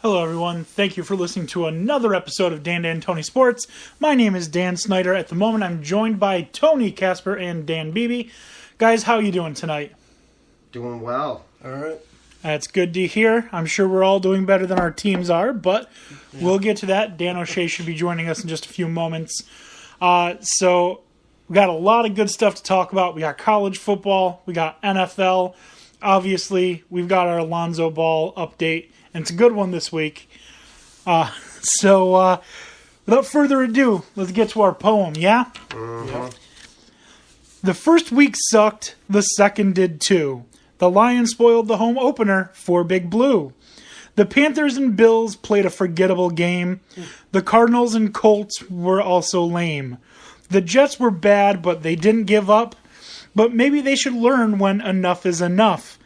Hello, everyone. Thank you for listening to another episode of Dan Tony Sports. My name is Dan Snyder. At the moment, I'm joined by Tony Casper and Dan Beebe. Guys, how are you doing tonight? Doing well. All right. That's good to hear. I'm sure we're all doing better than our teams are, we'll get to that. Dan O'Shea should be joining us in just a few moments. So we got a lot of good stuff to talk about. We got college football. We got NFL. Obviously, we've got our Alonzo Ball update, and it's a good one this week. So without further ado, let's get to our poem, yeah? Mm-hmm. The first week sucked, the second did too. The Lions spoiled the home opener for Big Blue. The Panthers and Bills played a forgettable game. The Cardinals and Colts were also lame. The Jets were bad, but they didn't give up. But maybe they should learn when enough is enough.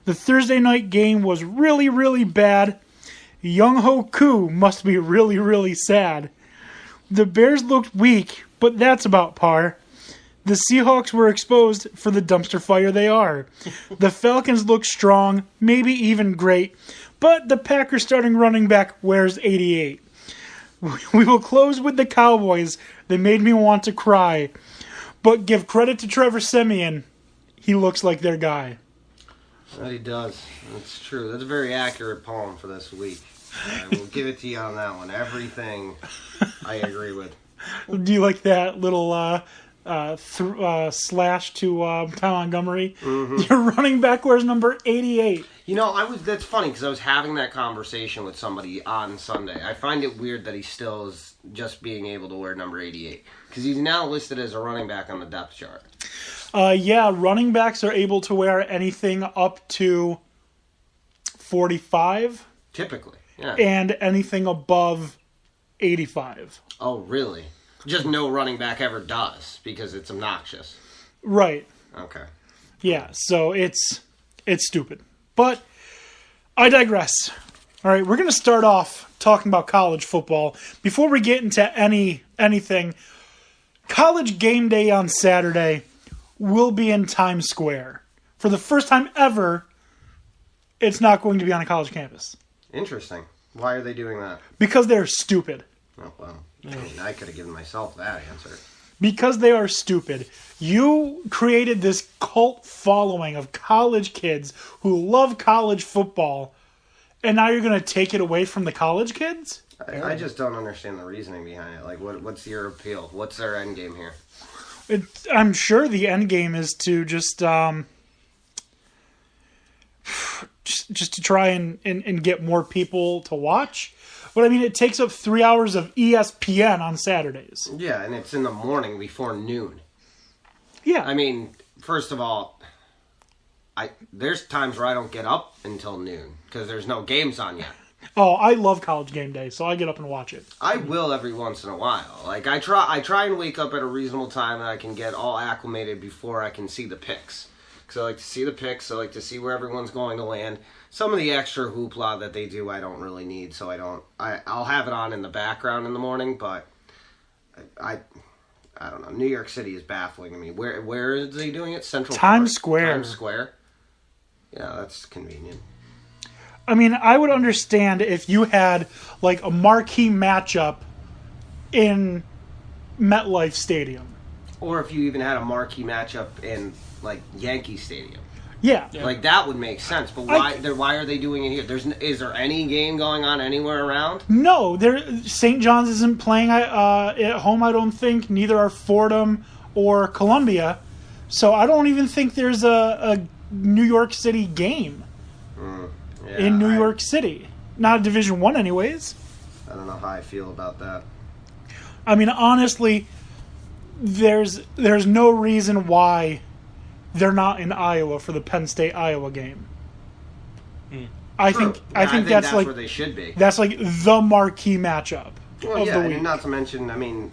The Thursday night game was really, really bad. Young Ho Koo must be really, really sad. The Bears looked weak, but that's about par. The Seahawks were exposed for the dumpster fire they are. The Falcons look strong, maybe even great, but the Packers starting running back wears 88. We will close with the Cowboys. They made me want to cry. But give credit to Trevor Siemian. He looks like their guy. That he does. That's true. That's a very accurate poem for this week. I will give it to you on that one. Everything I agree with. Do you like that little slash to Ty Montgomery? Mm-hmm. Your running back wears number 88. You know, that's funny because I was having that conversation with somebody on Sunday. I find it weird that he still is just being able to wear number 88 because he's now listed as a running back on the depth chart. Yeah, running backs are able to wear anything up to 45. Typically, yeah. And anything above 85. Oh, really? Just no running back ever does because it's obnoxious. Right. Okay. Yeah, so it's stupid. But I digress. All right, we're going to start off talking about college football. Before we get into anything, College Game Day on Saturday will be in Times Square. For the first time ever, it's not going to be on a college campus. Interesting. Why are they doing that? Because they're stupid. Oh, well. I mean, I could have given myself that answer. Because they are stupid. You created this cult following of college kids who love college football, and now you're going to take it away from the college kids? I just don't understand the reasoning behind it. Like, what's your appeal? What's their end game here? I'm sure the end game is to just to try and get more people to watch. But I mean, it takes up 3 hours of ESPN on Saturdays. Yeah, and it's in the morning before noon. Yeah. I mean, first of all, there's times where I don't get up until noon because there's no games on yet. Oh, I love College Game Day, so I get up and watch it. I will every once in a while. Like I try and wake up at a reasonable time that I can get all acclimated before I can see the picks. Because I like to see the picks. I like to see where everyone's going to land. Some of the extra hoopla that they do, I don't really need, so I'll have it on in the background in the morning. But I don't know. New York City is baffling to me. Where is he doing it? Central Times Park? Square. Times Square. Yeah, that's convenient. I mean, I would understand if you had like a marquee matchup in MetLife Stadium, or if you even had a marquee matchup in like Yankee Stadium. Yeah. Like that would make sense. But why are they doing it here? Is there any game going on anywhere around? No, St. John's isn't playing at home. I don't think. Neither are Fordham or Columbia. So I don't even think there's a New York City game. In New York City. Not a Division I anyways. I don't know how I feel about that. I mean, honestly, there's no reason why they're not in Iowa for the Penn State-Iowa game. I think that's like where they should be. That's like the marquee matchup of the week. And not to mention, I mean,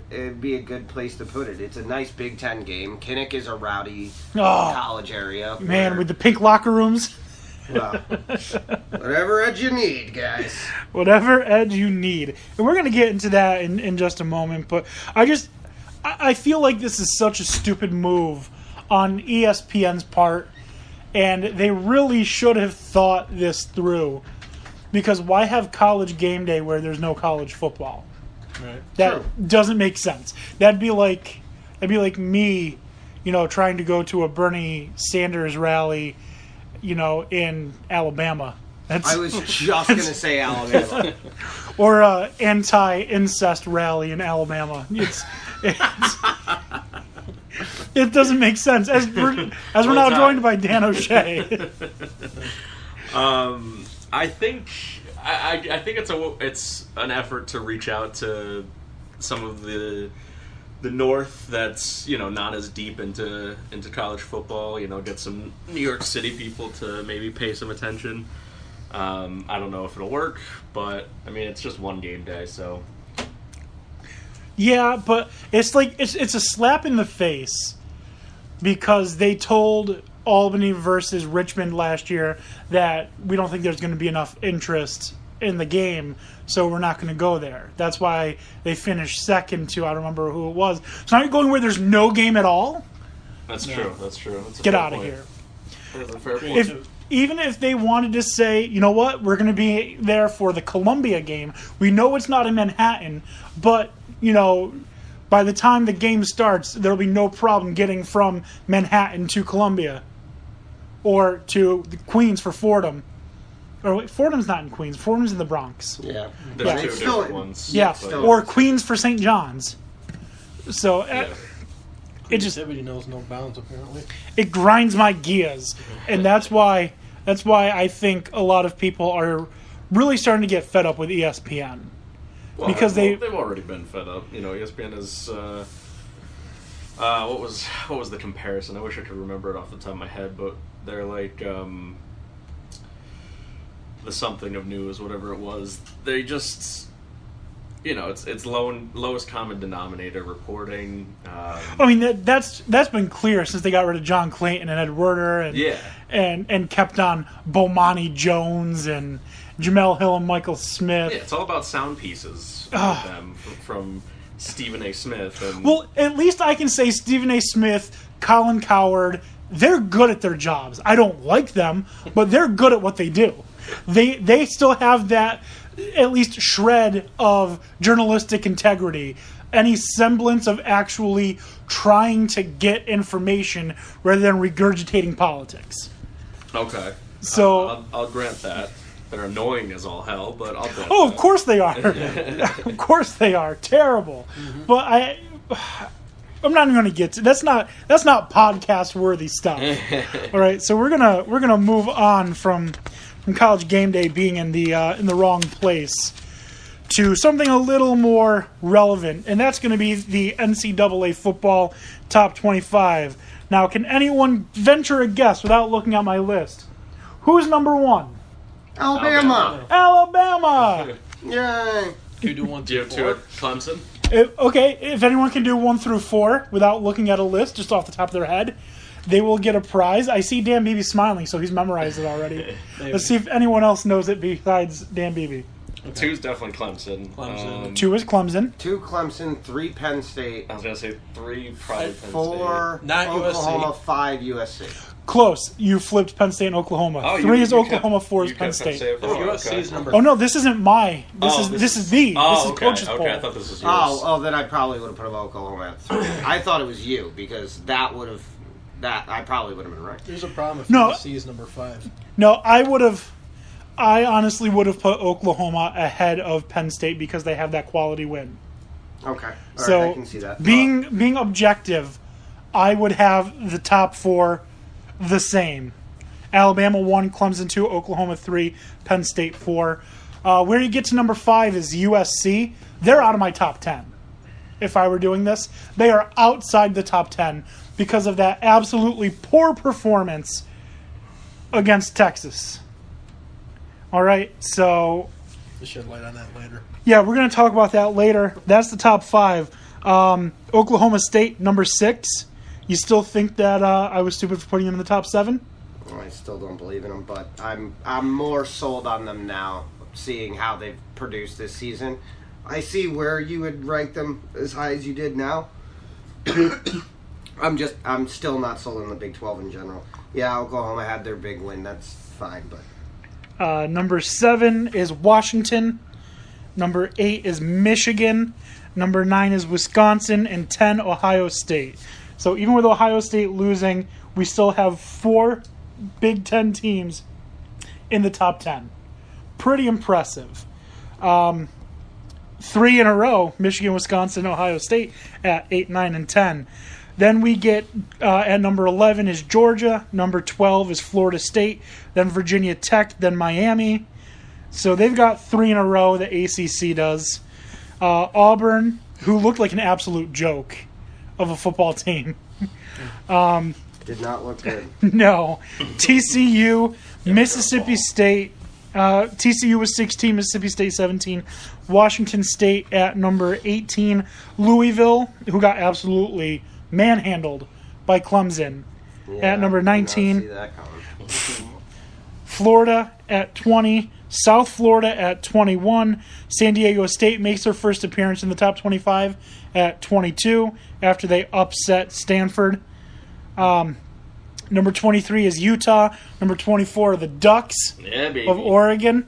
it'd be a good place to put it. It's a nice Big Ten game. Kinnick is a rowdy college area. Man, with the pink locker rooms. Well, whatever edge you need, guys. Whatever edge you need. And we're going to get into that in just a moment. But I feel like this is such a stupid move on ESPN's part. And they really should have thought this through. Because why have college game day where there's no college football? Right. That True. doesn't make sense. That'd be like me, trying to go to a Bernie Sanders rally, in Alabama. I was just going to say Alabama. Or a anti-incest rally in Alabama. It doesn't make sense. As we're now joined by Dan O'Shea. I think it's an effort to reach out to some of the North that's not as deep into college football. Get some New York City people to maybe pay some attention. I don't know if it'll work, but I mean it's just one game day, so. Yeah, but it's like it's a slap in the face because they told Albany versus Richmond last year that we don't think there's going to be enough interest in the game, so we're not going to go there. That's why they finished second to, I don't remember who it was. So now you're going where there's no game at all? That's true. That's true. That's a Get fair out of point. here. That's a fair point. Even if they wanted to say, you know what, we're going to be there for the Columbia game. We know it's not in Manhattan, but, by the time the game starts, there'll be no problem getting from Manhattan to Columbia. Or to the Queens for Fordham. Or wait, Fordham's not in Queens. Fordham's in the Bronx. Yeah. There's Yeah. two It's still- different ones. Yeah, still- or Queens for St. John's. So Yeah. it just Creativity knows no bounds, apparently. it grinds my gears, and that's why I think a lot of people are really starting to get fed up with ESPN. Well, because they've already been fed up. ESPN is. What was the comparison? I wish I could remember it off the top of my head, but they're like the something of news, whatever it was. They just, it's lowest common denominator reporting. I mean that's been clear since they got rid of John Clayton and Ed Werder and kept on Bomani Jones and Jamel Hill and Michael Smith. Yeah, it's all about sound pieces with them from Stephen A. Smith. And Well, at least I can say Stephen A. Smith, Colin Cowherd, they're good at their jobs. I don't like them, but they're good at what they do. They still have that at least shred of journalistic integrity, any semblance of actually trying to get information rather than regurgitating politics. okay, So, I'll grant that. They're annoying as all hell, but I'll grant oh, that. of course they are. Of course they are. Terrible. But I'm not even going to get to that's not podcast worthy stuff. All right, so we're gonna move on from College Game Day being in the wrong place to something a little more relevant, and that's going to be the NCAA football top 25. Now, can anyone venture a guess without looking at my list? Who's number one? Alabama. Alabama. Yay. You do one Do you through have two four. at Clemson? Okay, if anyone can do 1 through 4 without looking at a list just off the top of their head, they will get a prize. I see Dan Beebe smiling, so he's memorized it already. Let's see if anyone else knows it besides Dan Beebe. Two's definitely Clemson. Clemson. 2 is Clemson. 2 Clemson, 3 Penn State, I was gonna say 3 probably Penn 4 Not Oklahoma, USC. 5 USC. Close. You flipped Penn State and Oklahoma. Oh, 3 is you Oklahoma, kept- 4 is you Penn kept State. at 4, USC okay. is number Oh no, this isn't my. This Oh, is this this is- is the. Oh, this is okay. coach's Okay, poll. I thought this was yours. Oh, then I probably would have put Oklahoma at 3. I thought it was you because that I probably would have been right. There's a problem if No. USC is number 5. No, I honestly would have put Oklahoma ahead of Penn State because they have that quality win. Okay. All So right, I can see that. being objective, I would have the top 4 the same. Alabama 1, Clemson 2, Oklahoma 3, Penn State 4. Where you get to number 5 is USC. They're out of my top 10. If I were doing this, they are outside the top 10 because of that absolutely poor performance against Texas. All right, so We'll shed light on that later. yeah, we're going to talk about that later. That's the top 5. Oklahoma State, number 6. You still think that I was stupid for putting them in the top 7? I still don't believe in them, but I'm more sold on them now, seeing how they've produced this season. I see where you would rank them as high as you did now. I'm still not sold on the Big 12 in general. Yeah, Oklahoma had their big win. That's fine, but Number 7 is Washington. Number 8 is Michigan. Number 9 is Wisconsin. And 10, Ohio State. So even with Ohio State losing, we still have 4 Big Ten teams in the top 10. Pretty impressive. 3 in a row, Michigan, Wisconsin, Ohio State at 8, 9, and 10. Then we get at number 11 is Georgia. Number 12 is Florida State. Then Virginia Tech. Then Miami. So they've got 3 in a row, the ACC does. Auburn, who looked like an absolute joke of a football team. Did not look good. No. TCU, Mississippi State. TCU was 16, Mississippi State 17. Washington State at number 18. Louisville, who got absolutely manhandled by Clemson, at number 19. Did not see that coming. Florida at 20. South Florida at 21. San Diego State makes their first appearance in the top 25 at 22 after they upset Stanford. Number 23 is Utah. Number 24 are the Ducks of Oregon,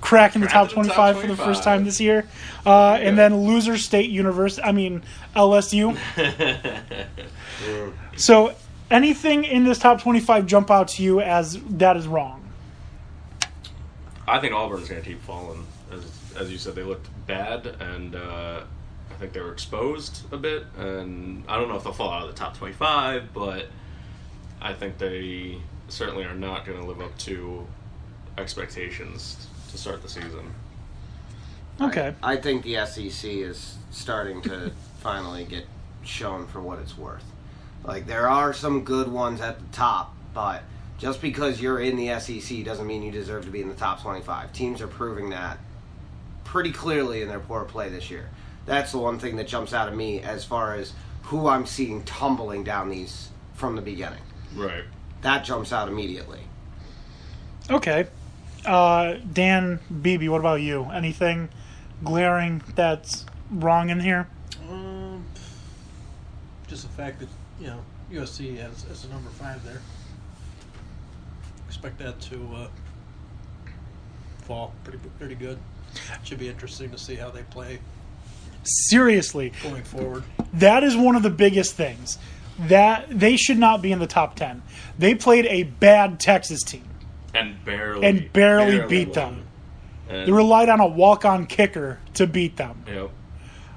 cracking the top 25 for the first time this year. And then loser State University. LSU. So anything in this top 25 jump out to you as that is wrong? I think Auburn's going to keep falling. As you said, they looked bad, and I think they were exposed a bit. And I don't know if they'll fall out of the top 25, but I think they certainly are not going to live up to expectations to start the season. Okay. I think the SEC is starting to finally get shown for what it's worth. Like, there are some good ones at the top, but just because you're in the SEC doesn't mean you deserve to be in the top 25. Teams are proving that pretty clearly in their poor play this year. That's the one thing that jumps out at me as far as who I'm seeing tumbling down these from the beginning. Right. That jumps out immediately. Okay. Dan Beebe, what about you? Anything glaring that's wrong in here? Just the fact that, USC has a number 5 there. Expect that to fall pretty good. Should be interesting to see how they play Seriously. going forward. That is one of the biggest things. That they should not be in the top 10. They played a bad Texas team And barely beat won. them. And, They relied on a walk-on kicker to beat them. Yep.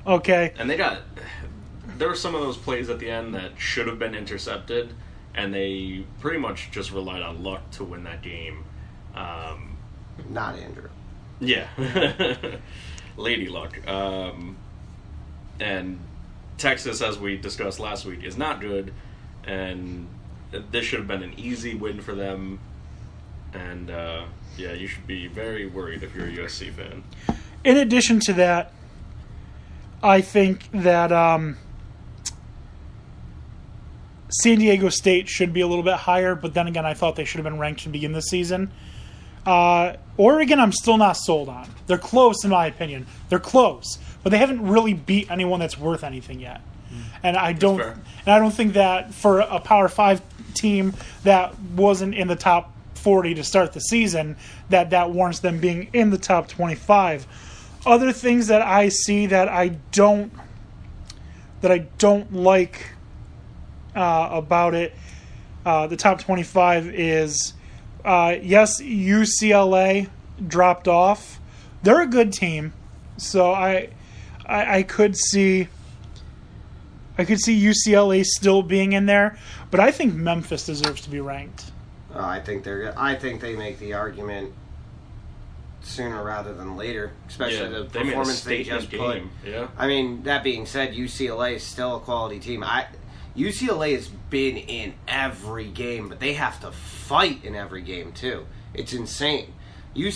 Okay. And there were some of those plays at the end that should have been intercepted, and they pretty much just relied on luck to win that game. Not Andrew. Yeah. Lady luck. And Texas, as we discussed last week, is not good, and this should have been an easy win for them. And, you should be very worried if you're a USC fan. In addition to that, I think that San Diego State should be a little bit higher, but then again, I thought they should have been ranked to begin the season. Oregon, I'm still not sold on. They're close, in my opinion. They're close, but they haven't really beat anyone that's worth anything yet. And I don't think that for a Power 5 team that wasn't in the top 40 to start the season, that warrants them being in the top 25. Other things that I see that I don't like about it, the top 25 is yes, UCLA dropped off. They're a good team, so I could see UCLA still being in there, but I think Memphis deserves to be ranked. I think they make the argument sooner rather than later, especially the performance they just put. Yeah. I mean, that being said, UCLA is still a quality team. UCLA has been in every game, but they have to fight in every game too. It's insane. It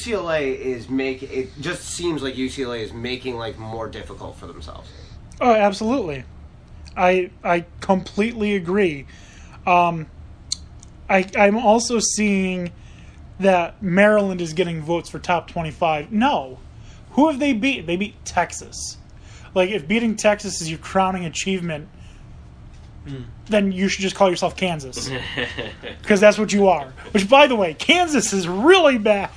just seems like UCLA is making life more difficult for themselves. Oh, absolutely. I completely agree. I'm also seeing that Maryland is getting votes for top 25. No. Who have they beat? They beat Texas. Like, if beating Texas is your crowning achievement, then you should just call yourself Kansas. Because that's what you are. Which, by the way, Kansas is really bad.